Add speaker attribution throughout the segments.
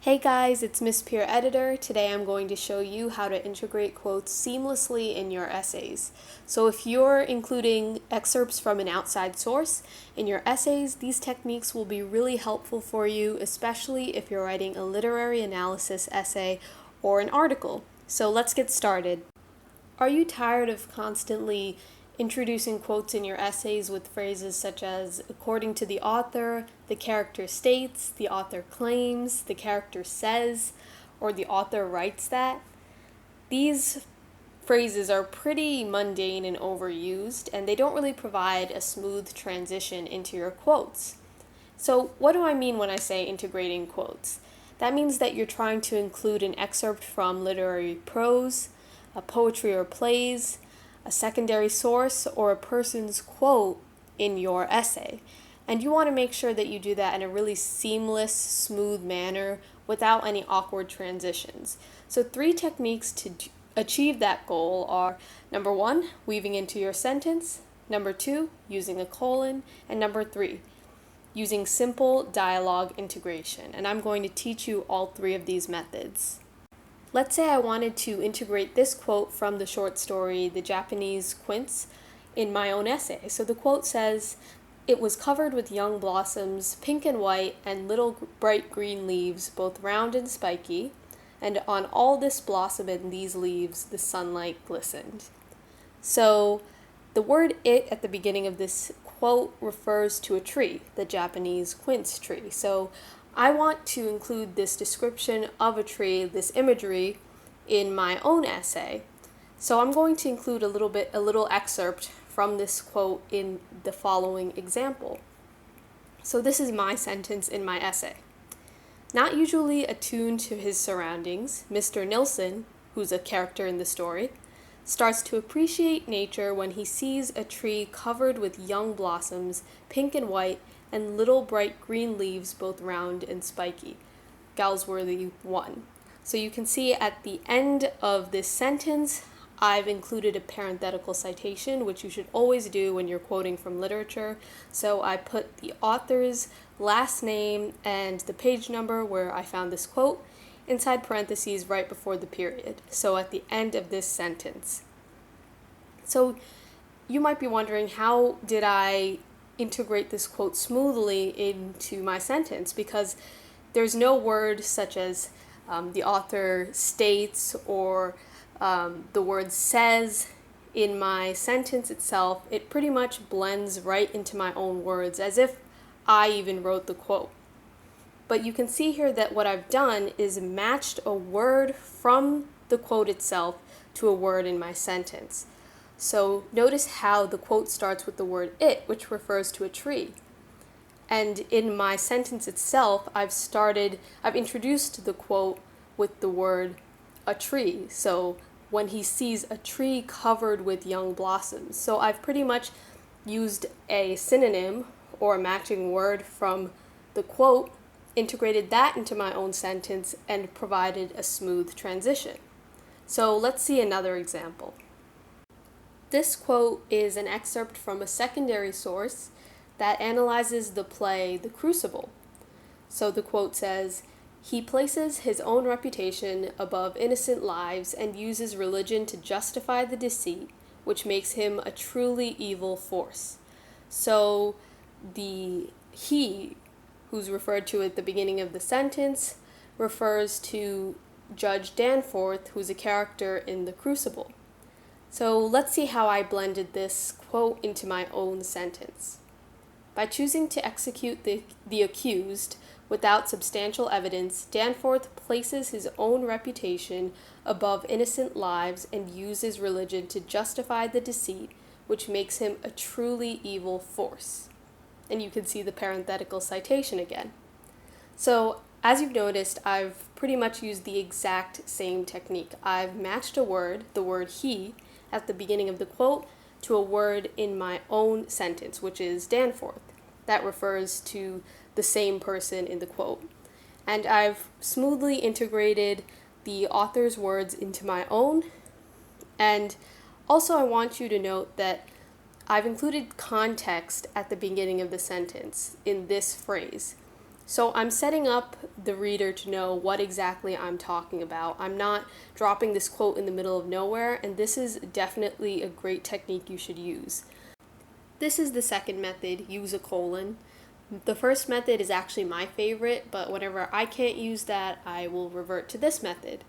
Speaker 1: Hey guys, it's Miss Peer Editor. Today I'm going to show you how to integrate quotes seamlessly in your essays. So if you're including excerpts from an outside source in your essays, these techniques will be really helpful for you, especially if you're writing a literary analysis essay or an article. So let's get started. Are you tired of constantly introducing quotes in your essays with phrases such as according to the author, the character states, the author claims, the character says, or the author writes that? These phrases are pretty mundane and overused, and they don't really provide a smooth transition into your quotes. So, what do I mean when I say integrating quotes? That means that you're trying to include an excerpt from literary prose, a poetry or plays, a secondary source, or a person's quote in your essay. And you want to make sure that you do that in a really seamless, smooth manner without any awkward transitions. So 3 techniques to achieve that goal are: number 1, weaving into your sentence; number 2, using a colon; and number 3, using simple dialogue integration. And I'm going to teach you all 3 of these methods. Let's say I wanted to integrate this quote from the short story The Japanese Quince in my own essay. So the quote says, "It was covered with young blossoms, pink and white, and little bright green leaves, both round and spiky, and on all this blossom and these leaves the sunlight glistened." So the word "it" at the beginning of this quote refers to a tree, the Japanese quince tree. So I want to include this description of a tree, this imagery, in my own essay. So I'm going to include a little excerpt from this quote in the following example. So this is my sentence in my essay. Not usually attuned to his surroundings, Mr. Nilsson, who's a character in the story, starts to appreciate nature when he sees a tree covered with young blossoms, pink and white, and little bright green leaves, both round and spiky. Galsworthy 1. So you can see at the end of this sentence, I've included a parenthetical citation, which you should always do when you're quoting from literature. So I put the author's last name and the page number where I found this quote inside parentheses right before the period. So at the end of this sentence. So you might be wondering, how did I integrate this quote smoothly into my sentence? Because there's no word such as the author states or the word says in my sentence itself. It pretty much blends right into my own words as if I even wrote the quote. But you can see here that what I've done is matched a word from the quote itself to a word in my sentence. So notice how the quote starts with the word "it," which refers to a tree. And in my sentence itself, I've introduced the quote with the word "a tree." So when he sees a tree covered with young blossoms. So I've pretty much used a synonym or a matching word from the quote, integrated that into my own sentence, and provided a smooth transition. So let's see another example. This quote is an excerpt from a secondary source that analyzes the play The Crucible. So the quote says, "He places his own reputation above innocent lives and uses religion to justify the deceit, which makes him a truly evil force." So the "he," who's referred to at the beginning of the sentence, refers to Judge Danforth, who's a character in The Crucible. So let's see how I blended this quote into my own sentence. By choosing to execute the accused without substantial evidence, Danforth places his own reputation above innocent lives and uses religion to justify the deceit, which makes him a truly evil force. And you can see the parenthetical citation again. So as you've noticed, I've pretty much used the exact same technique. I've matched a word, the word "he," at the beginning of the quote to a word in my own sentence, which is Danforth. That refers to the same person in the quote. And I've smoothly integrated the author's words into my own. And also I want you to note that I've included context at the beginning of the sentence in this phrase. So I'm setting up the reader to know what exactly I'm talking about. I'm not dropping this quote in the middle of nowhere, and this is definitely a great technique you should use. This is the second method, use a colon. The first method is actually my favorite, but whenever I can't use that, I will revert to this method.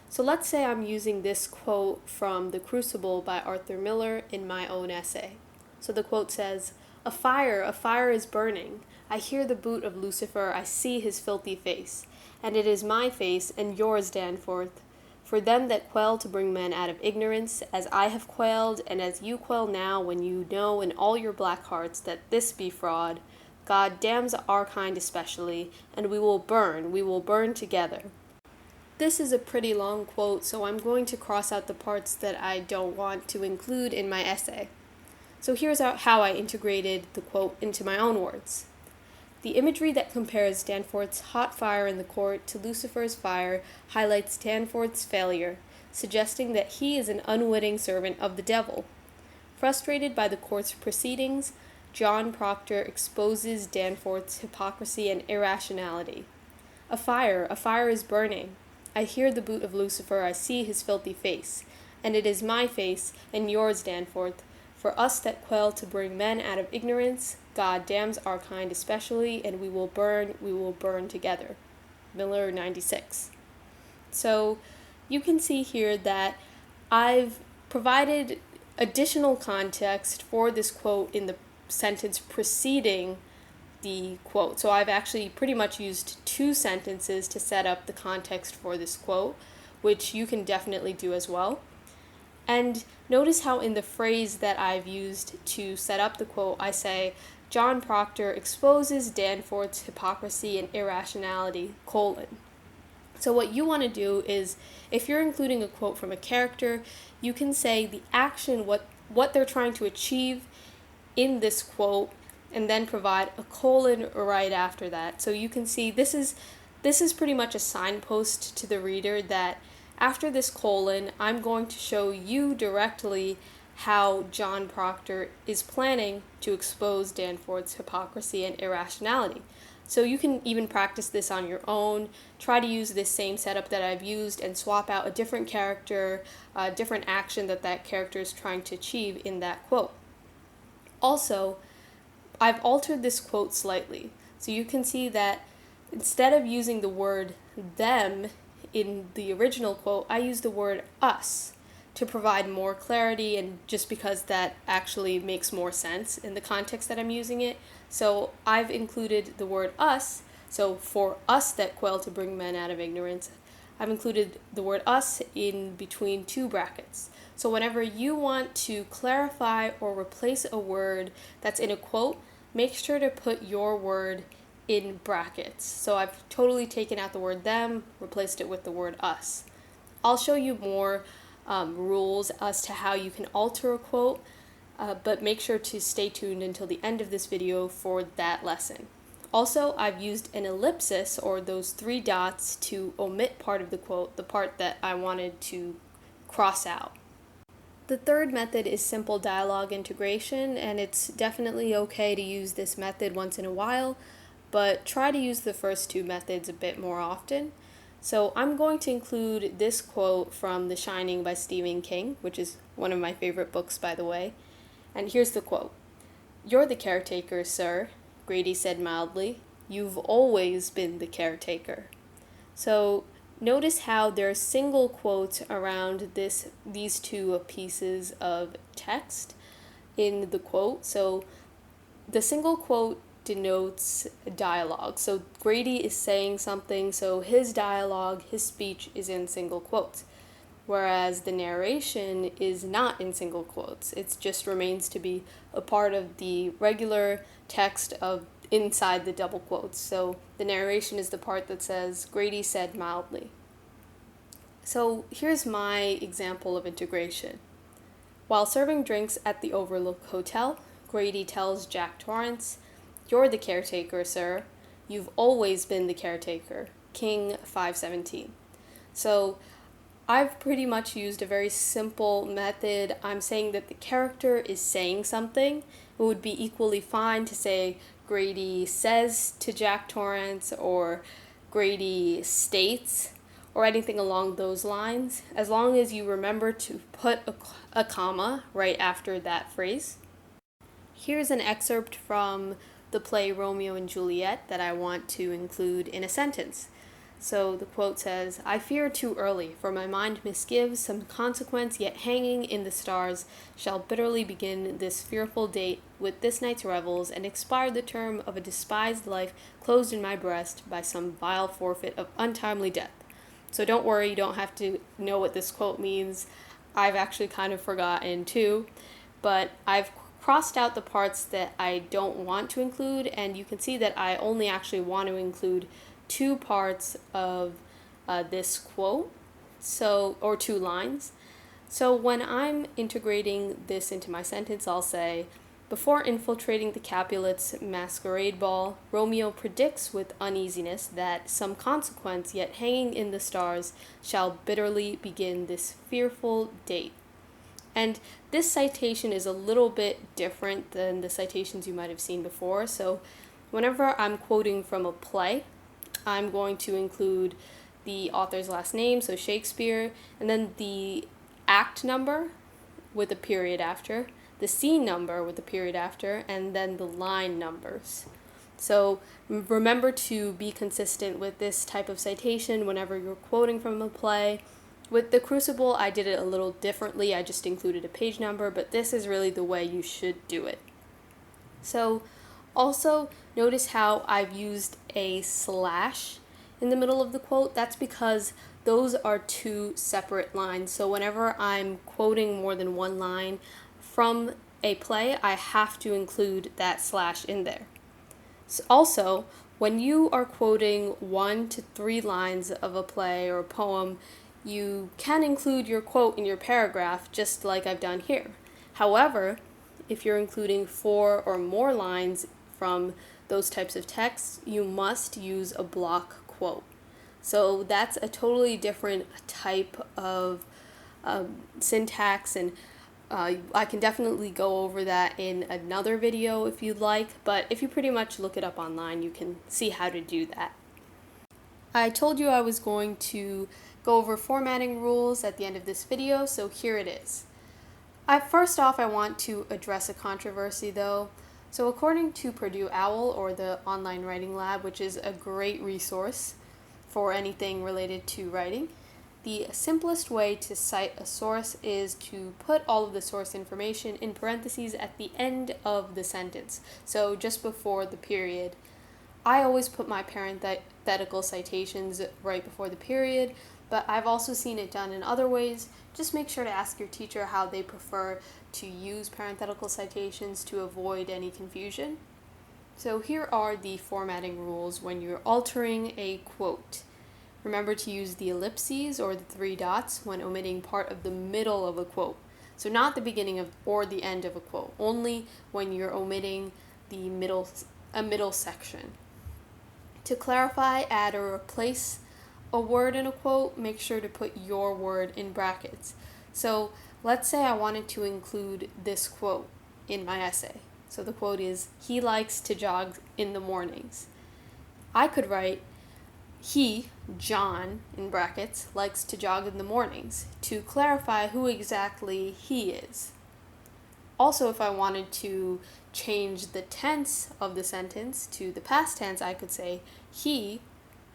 Speaker 1: So let's say I'm using this quote from The Crucible by Arthur Miller in my own essay. So the quote says, a fire is burning. I hear the boot of Lucifer, I see his filthy face. And it is my face and yours, Danforth. For them that quail to bring men out of ignorance, as I have quailed, and as you quail now when you know in all your black hearts that this be fraud, God damns our kind especially, and we will burn together. This is a pretty long quote, so I'm going to cross out the parts that I don't want to include in my essay. So here's how I integrated the quote into my own words. The imagery that compares Danforth's hot fire in the court to Lucifer's fire highlights Danforth's failure, suggesting that he is an unwitting servant of the devil. Frustrated by the court's proceedings, John Proctor exposes Danforth's hypocrisy and irrationality. A fire is burning. I hear the boot of Lucifer, I see his filthy face. And it is my face, and yours, Danforth. For us that quail to bring men out of ignorance, God damns our kind especially, and we will burn together. Miller 96. So you can see here that I've provided additional context for this quote in the sentence preceding the quote. So I've actually pretty much used two sentences to set up the context for this quote, which you can definitely do as well. And notice how in the phrase that I've used to set up the quote, I say, John Proctor exposes Danforth's hypocrisy and irrationality, colon. So what you want to do is, if you're including a quote from a character, you can say the action, what they're trying to achieve in this quote, and then provide a colon right after that. So you can see this is pretty much a signpost to the reader that after this colon, I'm going to show you directly how John Proctor is planning to expose Danforth's hypocrisy and irrationality. So you can even practice this on your own, try to use this same setup that I've used and swap out a different character, a different action that character is trying to achieve in that quote. Also, I've altered this quote slightly. So you can see that instead of using the word them in the original quote, I use the word us to provide more clarity, and just because that actually makes more sense in the context that I'm using it. So I've included the word us, so for us that quail to bring men out of ignorance, I've included the word us in between two brackets. So whenever you want to clarify or replace a word that's in a quote, make sure to put your word in brackets. So I've totally taken out the word them, replaced it with the word us. I'll show you more rules as to how you can alter a quote, but make sure to stay tuned until the end of this video for that lesson. Also, I've used an ellipsis, or those three dots, to omit part of the quote, the part that I wanted to cross out. The third method is simple dialogue integration, and it's definitely okay to use this method once in a while, but try to use the first two methods a bit more often. So I'm going to include this quote from The Shining by Stephen King, which is one of my favorite books, by the way. And here's the quote. "You're the caretaker, sir," Grady said mildly. "You've always been the caretaker." So notice how there are single quotes around these two pieces of text in the quote. So the single quote denotes dialogue. So Grady is saying something, so his dialogue, his speech is in single quotes. Whereas the narration is not in single quotes. It just remains to be a part of the regular text of inside the double quotes. So the narration is the part that says, Grady said mildly. So here's my example of integration. While serving drinks at the Overlook Hotel, Grady tells Jack Torrance, "You're the caretaker, sir. You've always been the caretaker." King 517. So I've pretty much used a very simple method. I'm saying that the character is saying something. It would be equally fine to say, Grady says to Jack Torrance or Grady states or anything along those lines, as long as you remember to put a comma right after that phrase. Here's an excerpt from the play Romeo and Juliet that I want to include in a sentence. So the quote says, "I fear too early, for my mind misgives some consequence, yet hanging in the stars shall bitterly begin this fearful date with this night's revels, and expire the term of a despised life closed in my breast by some vile forfeit of untimely death." So don't worry, you don't have to know what this quote means. I've actually kind of forgotten too, but I've crossed out the parts that I don't want to include, and you can see that I only actually want to include two parts of this quote, or two lines. So when I'm integrating this into my sentence, I'll say, "Before infiltrating the Capulets' masquerade ball, Romeo predicts with uneasiness that some consequence yet hanging in the stars shall bitterly begin this fearful date." And this citation is a little bit different than the citations you might have seen before. So whenever I'm quoting from a play, I'm going to include the author's last name, so Shakespeare, and then the act number with a period after, the scene number with a period after, and then the line numbers. So remember to be consistent with this type of citation whenever you're quoting from a play. With The Crucible, I did it a little differently. I just included a page number, but this is really the way you should do it. So also notice how I've used a slash in the middle of the quote. That's because those are two separate lines. So whenever I'm quoting more than one line from a play, I have to include that slash in there. So also, when you are quoting 1 to 3 lines of a play or a poem, you can include your quote in your paragraph, just like I've done here. However, if you're including 4 or more lines from those types of texts, you must use a block quote. So that's a totally different type of syntax, and I can definitely go over that in another video if you'd like, but if you pretty much look it up online, you can see how to do that. I told you I was going to go over formatting rules at the end of this video, so here it is. First off, I want to address a controversy though. So according to Purdue OWL, or the Online Writing Lab, which is a great resource for anything related to writing, the simplest way to cite a source is to put all of the source information in parentheses at the end of the sentence, so just before the period. I always put my parenthetical citations right before the period, but I've also seen it done in other ways. Just make sure to ask your teacher how they prefer to use parenthetical citations to avoid any confusion. So here are the formatting rules when you're altering a quote. Remember to use the ellipses or the 3 dots when omitting part of the middle of a quote. So not the beginning of or the end of a quote, only when you're omitting the middle section. To clarify, add, or replace a word in a quote, make sure to put your word in brackets. So let's say I wanted to include this quote in my essay. So the quote is, "He likes to jog in the mornings." I could write, "He, John, in brackets, likes to jog in the mornings," to clarify who exactly he is. Also, if I wanted to change the tense of the sentence to the past tense, I could say, "He,"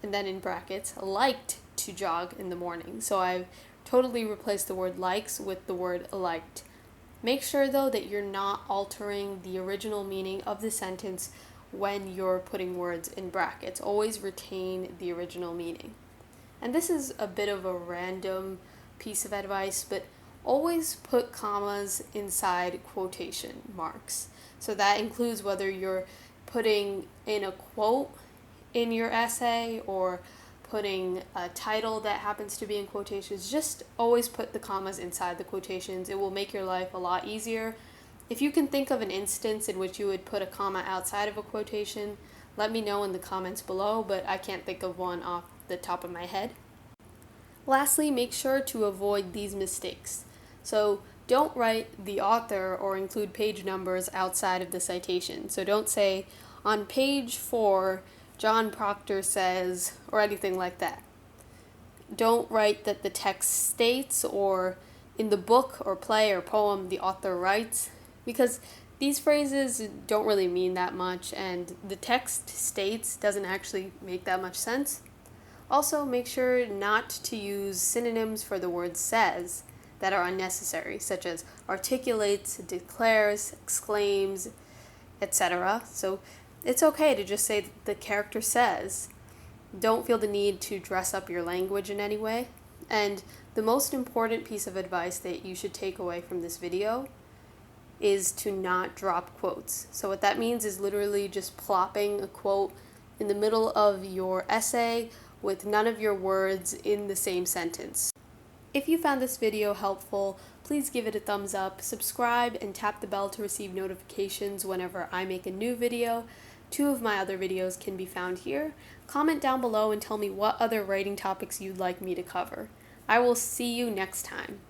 Speaker 1: and then in brackets, "liked to jog in the morning." So I've totally replaced the word likes with the word liked. Make sure though that you're not altering the original meaning of the sentence when you're putting words in brackets. Always retain the original meaning. And this is a bit of a random piece of advice, but always put commas inside quotation marks. So that includes whether you're putting in a quote in your essay or putting a title that happens to be in quotations. Just always put the commas inside the quotations. It will make your life a lot easier. If you can think of an instance in which you would put a comma outside of a quotation, let me know in the comments below, but I can't think of one off the top of my head. Lastly, make sure to avoid these mistakes. So don't write the author or include page numbers outside of the citation. So don't say, on page 4, John Proctor says, or anything like that. Don't write that the text states, or in the book or play or poem the author writes, because these phrases don't really mean that much, and the text states doesn't actually make that much sense. Also, make sure not to use synonyms for the word says that are unnecessary, such as articulates, declares, exclaims, etc. So it's okay to just say the character says. Don't feel the need to dress up your language in any way. And the most important piece of advice that you should take away from this video is to not drop quotes. So what that means is literally just plopping a quote in the middle of your essay with none of your words in the same sentence. If you found this video helpful, please give it a thumbs up, subscribe, and tap the bell to receive notifications whenever I make a new video. 2 of my other videos can be found here. Comment down below and tell me what other writing topics you'd like me to cover. I will see you next time.